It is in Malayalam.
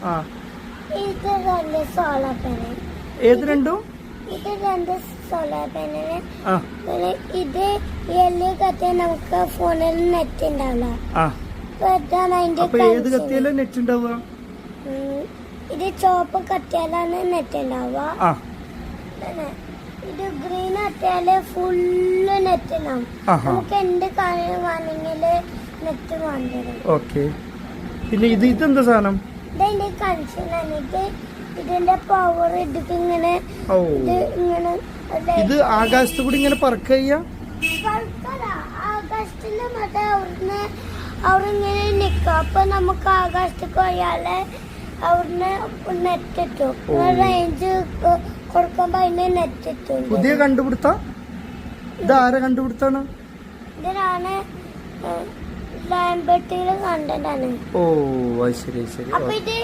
ഇത് രണ്ട് സോളാർ പാനൽ. ഏത് രണ്ടും? ഇത് രണ്ട് സോളാർ പാനല്. ഇത് എല്ലി കത്തിയാൽ നമുക്ക് ഫോണിൽ നെറ്റ് ഉണ്ടാവില്ല. ഏത് കത്തിയാലും നെറ്റ് ഉണ്ടാവുക? ഇത് ചോപ്പ് കത്തിയാലാണ് നെറ്റ് ഉണ്ടാവുക. ഇത് ഗ്രീൻ കത്തിയാല് ഫുള്ള് നെറ്റ് ഉണ്ടാവും. നമുക്ക് എന്ത് കാര്യം വേണമെങ്കില് നെറ്റ് വേണ്ടിവരും. ഓക്കെ. പിന്നെ ഇതെന്താ സാധനം? ഇതിന്റെ കണക്ഷനാണ്. ഇതിന്റെ പവർ ഇങ്ങനെ ഇത് ആകാശത്ത് കൂടി ഇങ്ങനെ പറക്കുക. ആകാശത്തില് മറ്റേ അവിടിങ്ങനെ നിക്ക. അപ്പൊ നമുക്ക് ആകാശത്തേക്ക് പോയാല് അവിടുന്ന് നെറ്റ് ഇട്ടു. റേഞ്ച് കൊടുക്കുമ്പോ അതിന് നെറ്റ് ഇട്ടു. പുതിയ കണ്ടുപിടുത്ത? ഇത് ആരെ കണ്ടുപിടുത്താണ്? ഇതിനാണ് ലാംബർട്ടിൽ കണ്ടതാണ്. ഓ ശരി ശരി. അപ്പൊ ഇത്